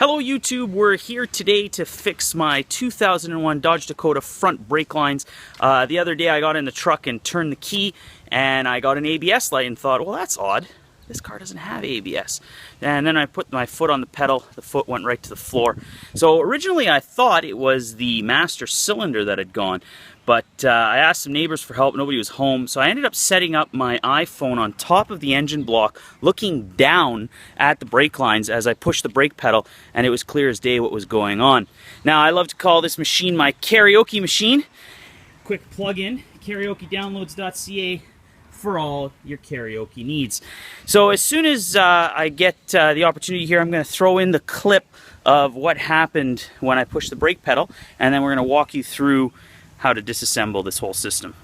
Hello YouTube, we're here today to fix my 2001 Dodge Dakota front brake lines. The other day I got in the truck and turned the key and I got an ABS light and thought, well, that's odd. This car doesn't have ABS. And then I put my foot on the pedal, the foot went right to the floor. So originally I thought it was the master cylinder that had gone, but I asked some neighbors for help, nobody was home, so I ended up setting up my iPhone on top of the engine block, looking down at the brake lines as I pushed the brake pedal, and it was clear as day what was going on. Now I love to call this machine my karaoke machine. Quick plug-in, karaokedownloads.ca for all your karaoke needs. So as soon as I get the opportunity here, I'm going to throw in the clip of what happened when I pushed the brake pedal, and then we're going to walk you through how to disassemble this whole system.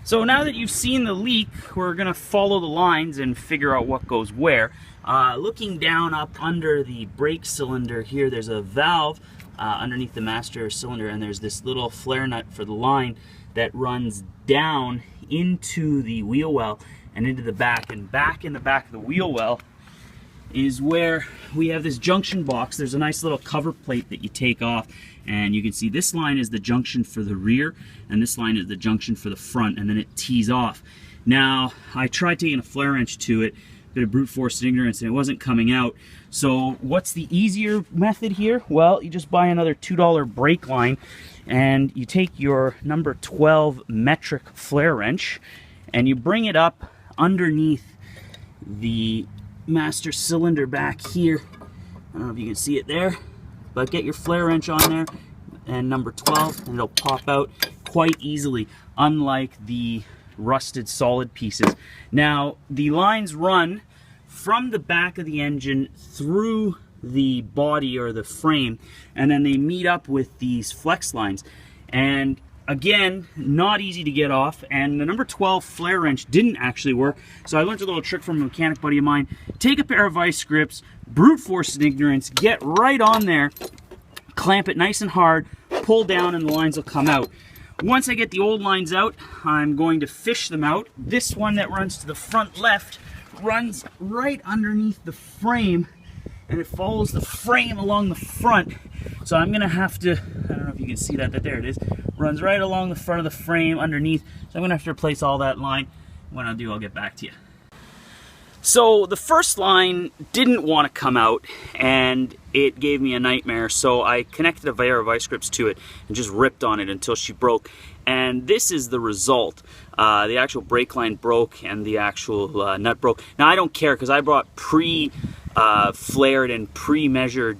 So now that you've seen the leak, we're going to follow the lines and figure out what goes where. Looking down up under the brake cylinder here, there's a valve underneath the master cylinder, and there's this little flare nut for the line that runs down into the wheel well and into the back. And back in the back of the wheel well is where we have this junction box. There's a nice little cover plate that you take off, and you can see this line is the junction for the rear and this line is the junction for the front, and then it tees off. Now I tried taking a flare wrench to it, bit of brute force ignorance, and it wasn't coming out. So what's the easier method here? Well, you just buy another $2 brake line and you take your number 12 metric flare wrench and you bring it up underneath the master cylinder back here. I don't know if you can see it there, but get your flare wrench on there and number 12 and it'll pop out quite easily, unlike the rusted solid pieces. Now the lines run from the back of the engine through the body or the frame, and then they meet up with these flex lines, and again, not easy to get off. And the number 12 flare wrench didn't actually work, so I learned a little trick from a mechanic buddy of mine. Take a pair of vice grips, brute force ignorance, get right on there, clamp it nice and hard, pull down, and the lines will come out. Once I get the old lines out, I'm going to fish them out. This one that runs to the front left runs right underneath the frame, and it follows the frame along the front. So I'm gonna have to, I don't know if you can see that, there it is, runs right along the front of the frame underneath. So I'm gonna have to replace all that line. When I do, I'll get back to you. So the first line didn't want to come out and it gave me a nightmare, so I connected a pair of vice grips to it and just ripped on it until she broke. And this is the result. The actual brake line broke and the actual nut broke. Now I don't care because I brought pre-flared and pre-measured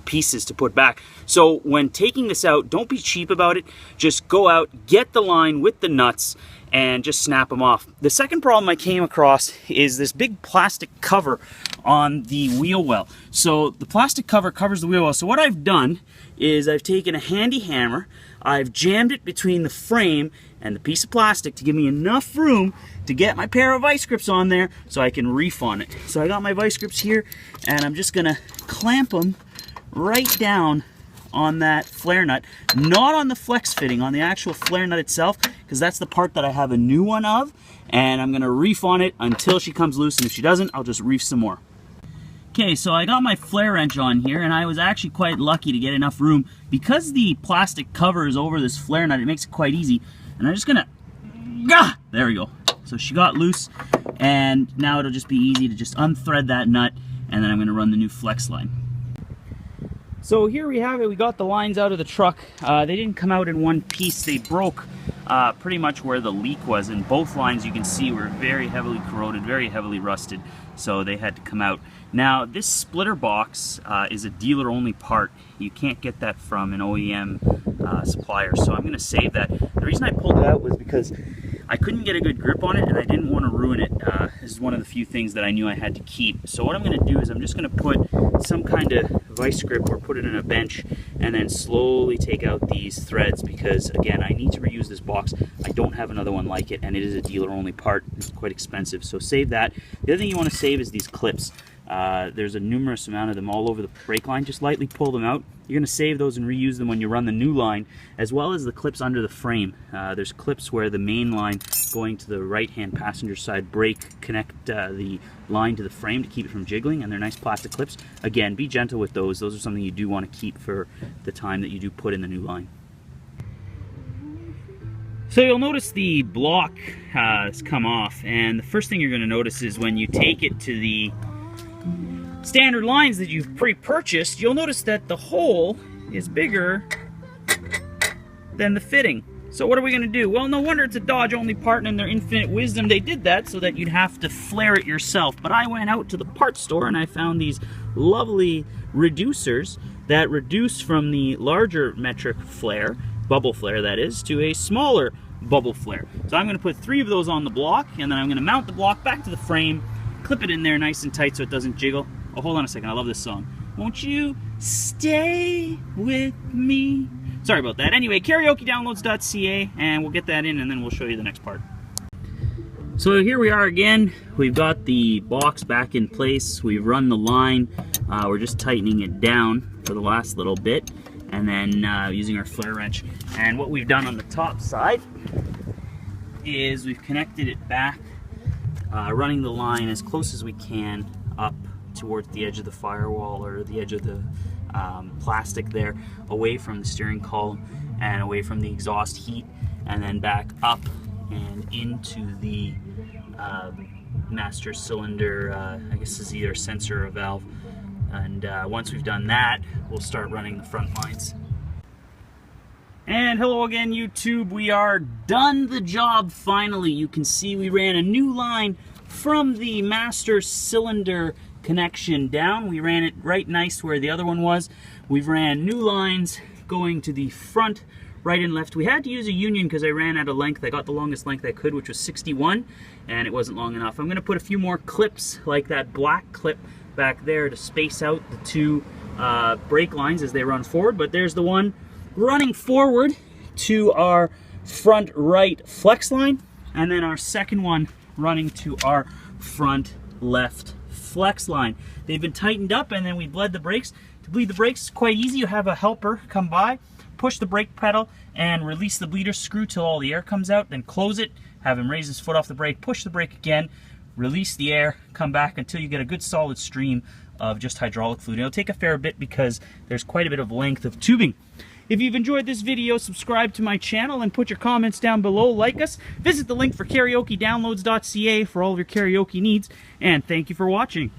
pieces to put back. So when taking this out, don't be cheap about it. Just go out, get the line with the nuts, and just snap them off. The second problem I came across is this big plastic cover on the wheel well. So the plastic cover covers the wheel well. So what I've done is I've taken a handy hammer, I've jammed it between the frame and the piece of plastic to give me enough room to get my pair of vice grips on there so I can reef on it. So I got my vice grips here and I'm just gonna clamp them right down on that flare nut, not on the flex fitting, on the actual flare nut itself, because that's the part that I have a new one of, and I'm gonna reef on it until she comes loose, and if she doesn't, I'll just reef some more. Okay, so I got my flare wrench on here, and I was actually quite lucky to get enough room. Because the plastic cover is over this flare nut, it makes it quite easy, and I'm just gonna, there we go. So she got loose, and now it'll just be easy to just unthread that nut, and then I'm gonna run the new flex line. So here we have it. We got the lines out of the truck. They didn't come out in one piece. They broke pretty much where the leak was, and both lines you can see were very heavily corroded, very heavily rusted, so they had to come out. Now this splitter box is a dealer only part. You can't get that from an OEM supplier, so I'm going to save that. The reason I pulled it out was because I couldn't get a good grip on it and I didn't want to ruin it. This is one of the few things that I knew I had to keep. So what I'm going to do is I'm just going to put some kind of vice grip or put it in a bench and then slowly take out these threads, because again, I need to reuse this box. I don't have another one like it, and it is a dealer only part. It's quite expensive, so save that. The other thing you want to save is these clips. There's a numerous amount of them all over the brake line. Just lightly pull them out. You're going to save those and reuse them when you run the new line, as well as the clips under the frame. There's clips where the main line going to the right-hand passenger side brake connect the line to the frame to keep it from jiggling, and they're nice plastic clips. Again, be gentle with those. Those are something you do want to keep for the time that you do put in the new line. So you'll notice the block has come off, and the first thing you're going to notice is when you take it to the standard lines that you've pre-purchased, you'll notice that the hole is bigger than the fitting. So what are we going to do? Well, no wonder it's a Dodge only part, and in their infinite wisdom they did that so that you'd have to flare it yourself. But I went out to the parts store and I found these lovely reducers that reduce from the larger metric flare, bubble flare that is, to a smaller bubble flare. So I'm going to put 3 of those on the block, and then I'm going to mount the block back to the frame, clip it in there nice and tight so it doesn't jiggle. Oh, hold on a second, I love this song. Won't you stay with me? Sorry about that. Anyway, karaokedownloads.ca, and we'll get that in and then we'll show you the next part. So here we are again. We've got the box back in place. We've run the line. We're just tightening it down for the last little bit, and then using our flare wrench. And what we've done on the top side is we've connected it back, running the line as close as we can up towards the edge of the firewall or the edge of the plastic there, away from the steering column and away from the exhaust heat, and then back up and into the master cylinder. I guess this is either a sensor or a valve. And once we've done that, we'll start running the front lines. And hello again, YouTube. We are done the job finally. You can see we ran a new line from the master cylinder connection down. We ran it right nice where the other one was. We've ran new lines going to the front, right and left. We had to use a union because I ran out of length. I got the longest length I could, which was 61, and it wasn't long enough. I'm going to put a few more clips like that black clip back there to space out the 2 brake lines as they run forward. But there's the one running forward to our front right flex line, and then our second one running to our front left flex line. They've been tightened up, and then we bled the brakes. To bleed the brakes is quite easy. You have a helper come by, push the brake pedal, and release the bleeder screw till all the air comes out, then close it, have him raise his foot off the brake, push the brake again, release the air, come back until you get a good solid stream of just hydraulic fluid. It'll take a fair bit because there's quite a bit of length of tubing. If you've enjoyed this video, subscribe to my channel and put your comments down below, like us. Visit the link for karaokedownloads.ca for all of your karaoke needs, and thank you for watching.